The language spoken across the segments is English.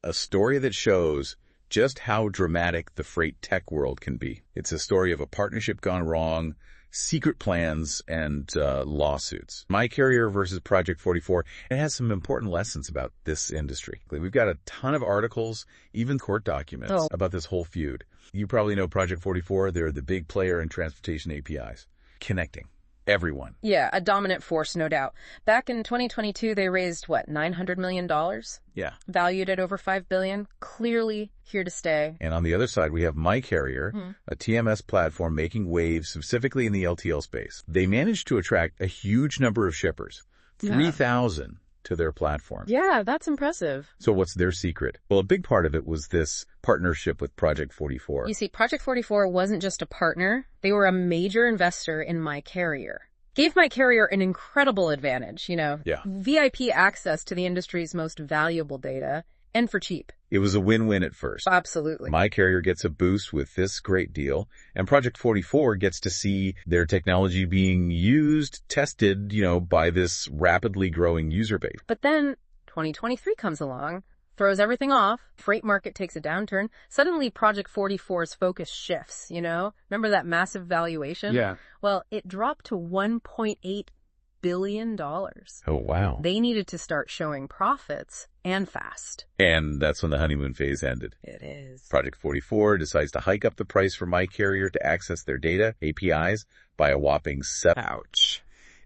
a story that shows just how dramatic the freight tech world can be. It's a story of a partnership gone wrong, secret plans, and lawsuits. MyCarrier versus Project44. It has some important lessons about this industry. We've got a ton of articles, even court documents, about this whole feud. You probably know Project44. They're the big player in transportation APIs, connecting everyone. Yeah, a dominant force, no doubt. Back in 2022, they raised, what, $900 million? Yeah. Valued at over $5 billion. Clearly here to stay. And on the other side, we have MyCarrier, a TMS platform making waves specifically in the LTL space. They managed to attract a huge number of shippers, 3,000 to their platform. Yeah, that's impressive. So what's their secret? Well, a big part of it was this partnership with Project44. You see, Project44 wasn't just a partner. They were a major investor in MyCarrier. Gave MyCarrier an incredible advantage, VIP access to the industry's most valuable data, and for cheap. It was a win-win at first. Absolutely. MyCarrier gets a boost with this great deal, and Project44 gets to see their technology being used, tested, by this rapidly growing user base. But then 2023 comes along, throws everything off, freight market takes a downturn. Suddenly Project44's focus shifts, Remember that massive valuation? Yeah. Well, it dropped to $1.8 billion. Oh, wow. They needed to start showing profits, and fast. And that's when the honeymoon phase ended. It is. Project44 decides to hike up the price for MyCarrier to access their data, APIs, by a whopping 7%. Ouch.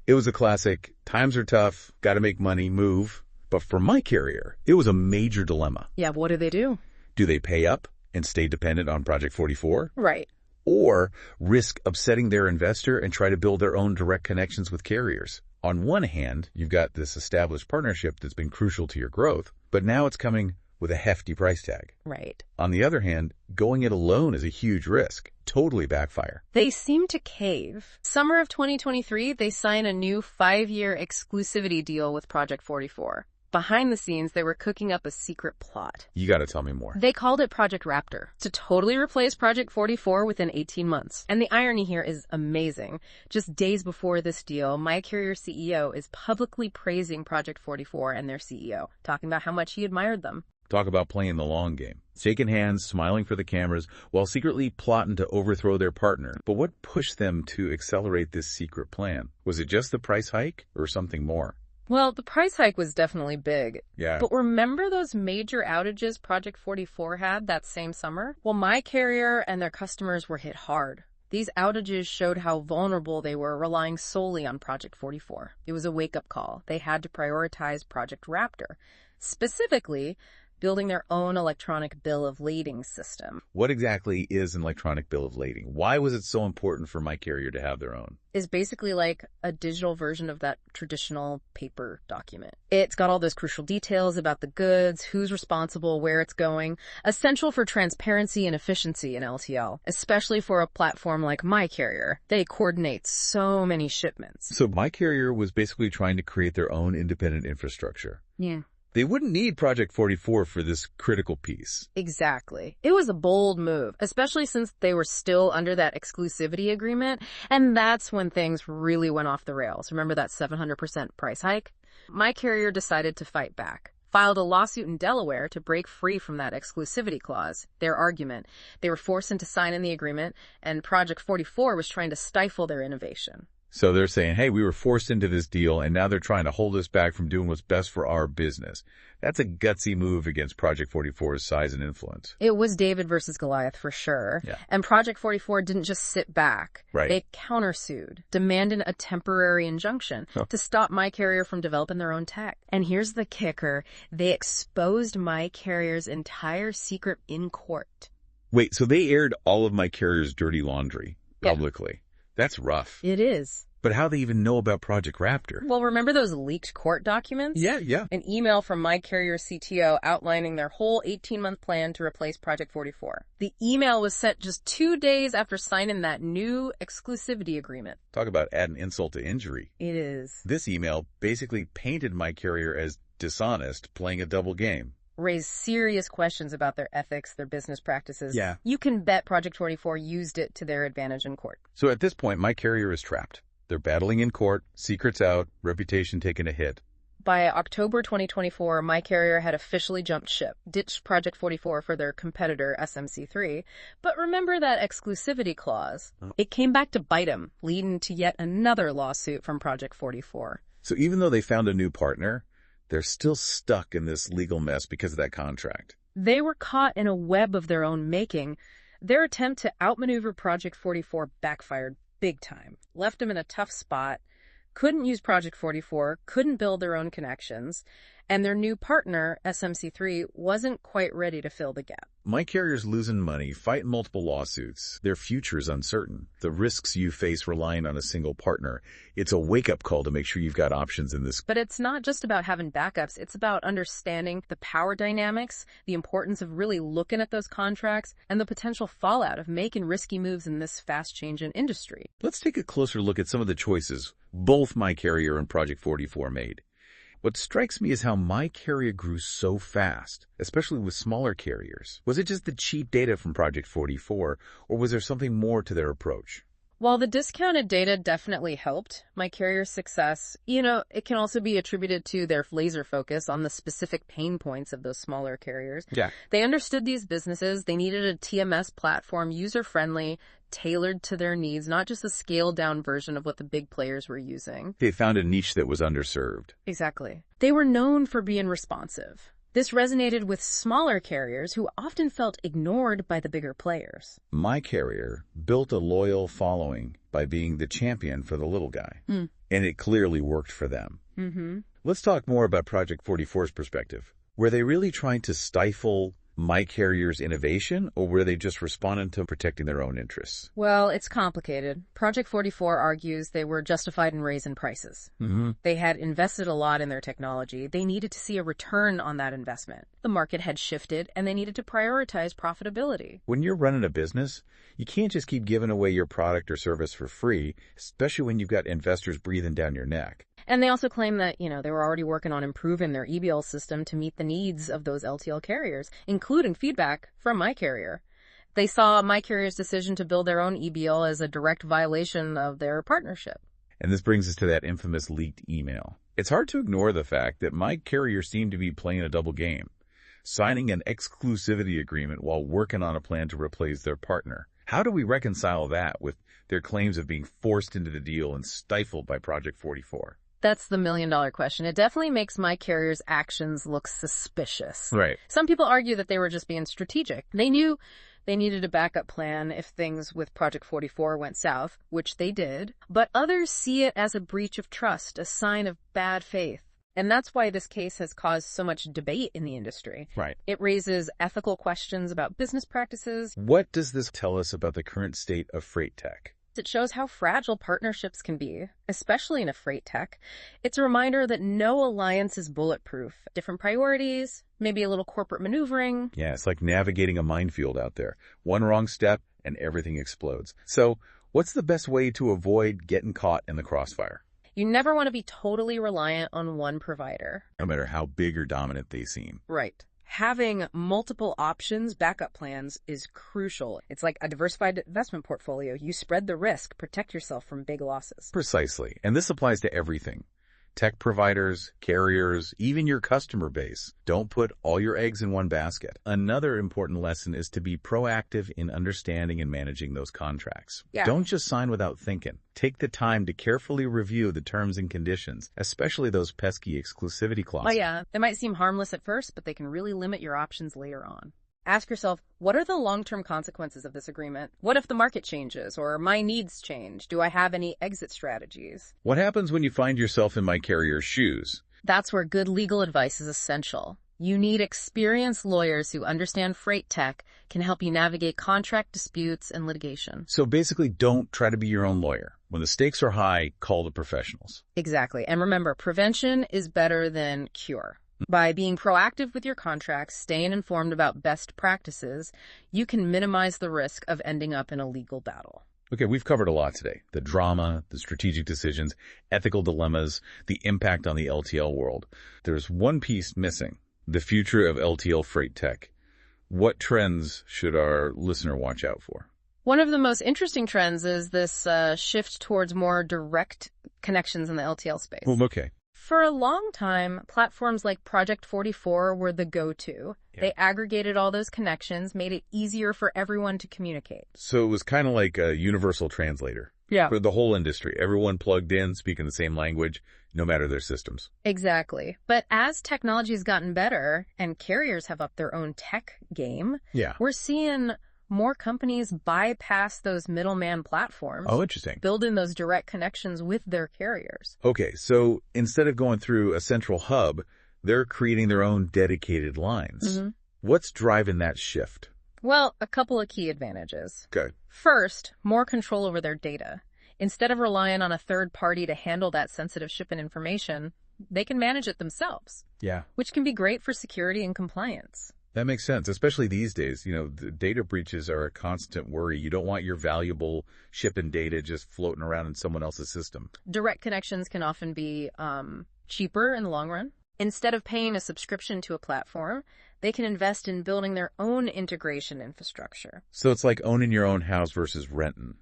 It was a classic, times are tough, gotta make money, move. But for MyCarrier, it was a major dilemma. Yeah, what do they do? Do they pay up and stay dependent on Project44? Right. Or risk upsetting their investor and try to build their own direct connections with carriers? On one hand, you've got this established partnership that's been crucial to your growth, but now it's coming with a hefty price tag. Right. On the other hand, going it alone is a huge risk. Totally backfire. They seem to cave. Summer of 2023, they sign a new 5-year exclusivity deal with Project44. Behind the scenes, they were cooking up a secret plot. You gotta tell me more. They called it Project Raptor, to totally replace Project44 within 18 months. And the irony here is amazing. Just days before this deal, MyCarrier CEO is publicly praising Project44 and their CEO, talking about how much he admired them. Talk about playing the long game. Shaking hands, smiling for the cameras, while secretly plotting to overthrow their partner. But what pushed them to accelerate this secret plan? Was it just the price hike or something more? Well, the price hike was definitely big. Yeah. But remember those major outages Project44 had that same summer? Well, MyCarrier and their customers were hit hard. These outages showed how vulnerable they were relying solely on Project44. It was a wake-up call. They had to prioritize Project Raptor. Specifically, building their own electronic bill of lading system. What exactly is an electronic bill of lading? Why was it so important for MyCarrier to have their own? Is basically like a digital version of that traditional paper document. It's got all those crucial details about the goods, who's responsible, where it's going, essential for transparency and efficiency in LTL, especially for a platform like MyCarrier. They coordinate so many shipments. So MyCarrier was basically trying to create their own independent infrastructure. Yeah. They wouldn't need Project44 for this critical piece. Exactly. It was a bold move, especially since they were still under that exclusivity agreement, and that's when things really went off the rails. Remember that 700% price hike? MyCarrier decided to fight back. Filed a lawsuit in Delaware to break free from that exclusivity clause. Their argument, they were forced into signing the agreement, and Project44 was trying to stifle their innovation. So they're saying, hey, we were forced into this deal, and now they're trying to hold us back from doing what's best for our business. That's a gutsy move against Project44's size and influence. It was David versus Goliath for sure. Yeah. And Project44 didn't just sit back. Right. They countersued, demanding a temporary injunction to stop MyCarrier from developing their own tech. And here's the kicker. They exposed MyCarrier's entire secret in court. Wait, so they aired all of MyCarrier's dirty laundry publicly? Yeah. That's rough. It is. But how they even know about Project Raptor? Well, remember those leaked court documents? Yeah. An email from MyCarrier CTO outlining their whole 18-month plan to replace Project44. The email was sent just 2 days after signing that new exclusivity agreement. Talk about adding insult to injury. It is. This email basically painted MyCarrier as dishonest, playing a double game. Raise serious questions about their ethics, their business practices. Yeah. You can bet Project44 used it to their advantage in court. So at this point, MyCarrier is trapped. They're battling in court, secrets out, reputation taking a hit. By October 2024, MyCarrier had officially jumped ship, ditched Project44 for their competitor SMC3. But remember that exclusivity clause? It came back to bite them, leading to yet another lawsuit from Project44. So even though they found a new partner, they're still stuck in this legal mess because of that contract. They were caught in a web of their own making. Their attempt to outmaneuver Project44 backfired big time, left them in a tough spot, couldn't use Project44, couldn't build their own connections, and their new partner, SMC3, wasn't quite ready to fill the gap. MyCarrier's losing money, fighting multiple lawsuits. Their future is uncertain. The risks you face relying on a single partner. It's a wake-up call to make sure you've got options in this. But it's not just about having backups. It's about understanding the power dynamics, the importance of really looking at those contracts, and the potential fallout of making risky moves in this fast-changing industry. Let's take a closer look at some of the choices both MyCarrier and Project44 made. What strikes me is how MyCarrier grew so fast, especially with smaller carriers. Was it just the cheap data from Project44, or was there something more to their approach? While the discounted data definitely helped MyCarrier's success, it can also be attributed to their laser focus on the specific pain points of those smaller carriers. Yeah. They understood these businesses. They needed a TMS platform, user-friendly, tailored to their needs, not just a scaled-down version of what the big players were using. They found a niche that was underserved. Exactly. They were known for being responsive. This resonated with smaller carriers who often felt ignored by the bigger players. MyCarrier built a loyal following by being the champion for the little guy. And it clearly worked for them. Let's talk more about Project44's perspective. Were they really trying to stifle MyCarrier's innovation, or were they just responding to protecting their own interests? Well, it's complicated. Project44 argues they were justified in raising prices. They had invested a lot in their technology. They needed to see a return on that investment. The market had shifted, and they needed to prioritize profitability. When you're running a business, you can't just keep giving away your product or service for free, especially when you've got investors breathing down your neck. And they also claim that, they were already working on improving their e-BOL system to meet the needs of those LTL carriers, including feedback from MyCarrier. They saw MyCarrier's decision to build their own e-BOL as a direct violation of their partnership. And this brings us to that infamous leaked email. It's hard to ignore the fact that MyCarrier seemed to be playing a double game, signing an exclusivity agreement while working on a plan to replace their partner. How do we reconcile that with their claims of being forced into the deal and stifled by Project44? That's the million-dollar question. It definitely makes MyCarrier's actions look suspicious. Right. Some people argue that they were just being strategic. They knew they needed a backup plan if things with Project44 went south, which they did. But others see it as a breach of trust, a sign of bad faith. And that's why this case has caused so much debate in the industry. Right. It raises ethical questions about business practices. What does this tell us about the current state of freight tech? It shows how fragile partnerships can be, especially in a freight tech. It's a reminder that no alliance is bulletproof. Different priorities, maybe a little corporate maneuvering. Yeah, it's like navigating a minefield out there. One wrong step and everything explodes. So what's the best way to avoid getting caught in the crossfire? You never want to be totally reliant on one provider. No matter how big or dominant they seem. Right. Having multiple options, backup plans, is crucial. It's like a diversified investment portfolio. You spread the risk, protect yourself from big losses. Precisely. And this applies to everything. Tech providers, carriers, even your customer base. Don't put all your eggs in one basket. Another important lesson is to be proactive in understanding and managing those contracts. Yeah. Don't just sign without thinking. Take the time to carefully review the terms and conditions, especially those pesky exclusivity clauses. Oh yeah, they might seem harmless at first, but they can really limit your options later on. Ask yourself, what are the long-term consequences of this agreement? What if the market changes or my needs change? Do I have any exit strategies? What happens when you find yourself in MyCarrier's shoes? That's where good legal advice is essential. You need experienced lawyers who understand freight tech, can help you navigate contract disputes and litigation. So basically, don't try to be your own lawyer. When the stakes are high, call the professionals. Exactly. And remember, prevention is better than cure. By being proactive with your contracts, staying informed about best practices, you can minimize the risk of ending up in a legal battle. Okay, we've covered a lot today. The drama, the strategic decisions, ethical dilemmas, the impact on the LTL world. There's one piece missing, the future of LTL freight tech. What trends should our listener watch out for? One of the most interesting trends is this shift towards more direct connections in the LTL space. Well, okay. For a long time, platforms like Project44 were the go-to. Yeah. They aggregated all those connections, made it easier for everyone to communicate. So it was kind of like a universal translator. Yeah. For the whole industry. Everyone plugged in, speaking the same language, no matter their systems. Exactly. But as technology's gotten better and carriers have upped their own tech game, we're seeing more companies bypass those middleman platforms. Oh, interesting. Building those direct connections with their carriers. Okay, so instead of going through a central hub, they're creating their own dedicated lines. Mm-hmm. What's driving that shift? Well, a couple of key advantages. Okay. First, more control over their data. Instead of relying on a third party to handle that sensitive shipment information, they can manage it themselves. Yeah. Which can be great for security and compliance. That makes sense, especially these days. You know, the data breaches are a constant worry. You don't want your valuable shipping data just floating around in someone else's system. Direct connections can often be cheaper in the long run. Instead of paying a subscription to a platform, they can invest in building their own integration infrastructure. So it's like owning your own house versus renting.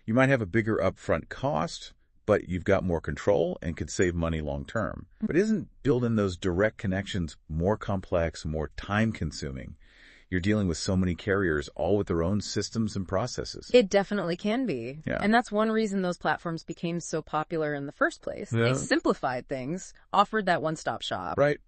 You might have a bigger upfront cost, but you've got more control and could save money long term. But isn't building those direct connections more complex, more time-consuming? You're dealing with so many carriers, all with their own systems and processes. It definitely can be. Yeah. And that's one reason those platforms became so popular in the first place. Yeah. They simplified things, offered that one-stop shop. Right.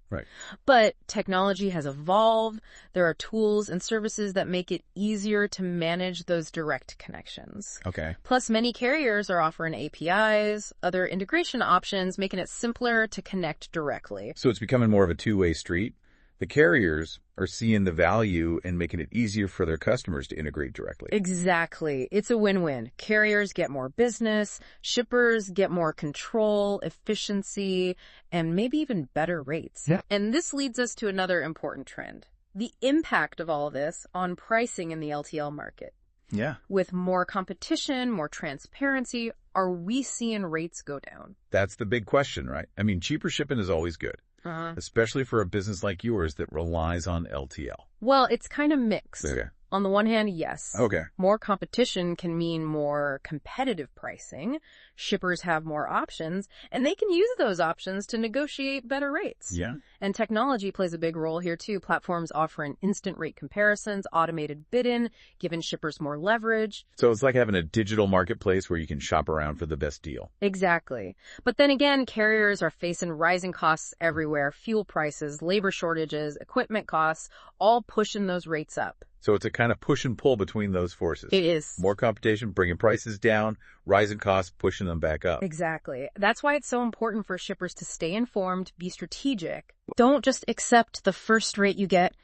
But technology has evolved. There are tools and services that make it easier to manage those direct connections. Okay. Plus, many carriers are offering APIs, other integration options, making it simpler to connect directly. So it's becoming more of a two-way street. The carriers are seeing the value and making it easier for their customers to integrate directly. Exactly. It's a win-win. Carriers get more business, shippers get more control, efficiency, and maybe even better rates. Yeah. And this leads us to another important trend, the impact of all of this on pricing in the LTL market. Yeah. With more competition, more transparency, are we seeing rates go down? That's the big question, right? I mean, cheaper shipping is always good. Especially for a business like yours that relies on LTL. Well, it's kind of mixed. Okay. On the one hand, yes. Okay. More competition can mean more competitive pricing. Shippers have more options, and they can use those options to negotiate better rates. Yeah. And technology plays a big role here, too. Platforms offering instant rate comparisons, automated bidding, giving shippers more leverage. So it's like having a digital marketplace where you can shop around for the best deal. Exactly. But then again, carriers are facing rising costs everywhere. Fuel prices, labor shortages, equipment costs, all pushing those rates up. So it's a kind of push and pull between those forces. It is. More competition, bringing prices down, rising costs, pushing them back up. Exactly. That's why it's so important for shippers to stay informed, be strategic. Don't just accept the first rate you get.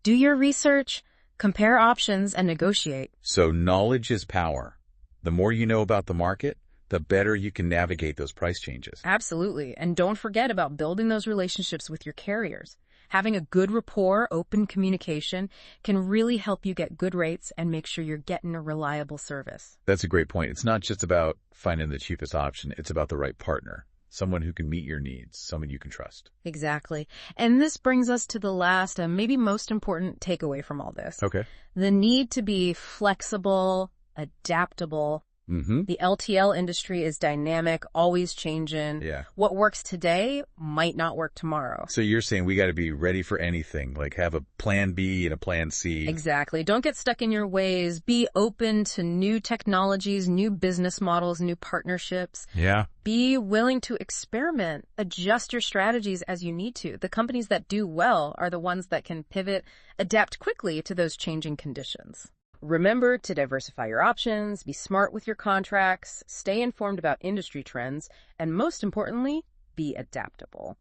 Do your research, compare options, and negotiate. So knowledge is power. The more you know about the market, the better you can navigate those price changes. Absolutely. And don't forget about building those relationships with your carriers. Having a good rapport, open communication can really help you get good rates and make sure you're getting a reliable service. That's a great point. It's not just about finding the cheapest option. It's about the right partner, someone who can meet your needs, someone you can trust. Exactly. And this brings us to the last and maybe most important takeaway from all this. Okay. The need to be flexible, adaptable. The LTL industry is dynamic, always changing. Yeah. What works today might not work tomorrow. So you're saying we got to be ready for anything, like have a plan B and a plan C. Exactly. Don't get stuck in your ways. Be open to new technologies, new business models, new partnerships. Yeah. Be willing to experiment, adjust your strategies as you need to. The companies that do well are the ones that can pivot, adapt quickly to those changing conditions. Remember to diversify your options, be smart with your contracts, stay informed about industry trends, and most importantly, be adaptable.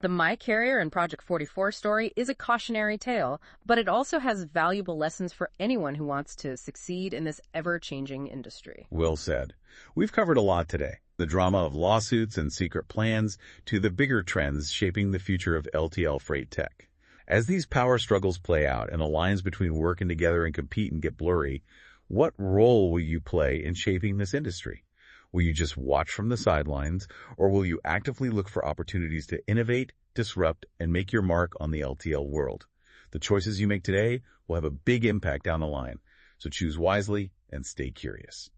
The MyCarrier and Project44 story is a cautionary tale, but it also has valuable lessons for anyone who wants to succeed in this ever-changing industry. Well said. We've covered a lot today. The drama of lawsuits and secret plans to the bigger trends shaping the future of LTL freight tech. As these power struggles play out and the lines between working together and competing get blurry, what role will you play in shaping this industry? Will you just watch from the sidelines, or will you actively look for opportunities to innovate, disrupt, and make your mark on the LTL world? The choices you make today will have a big impact down the line, so choose wisely and stay curious.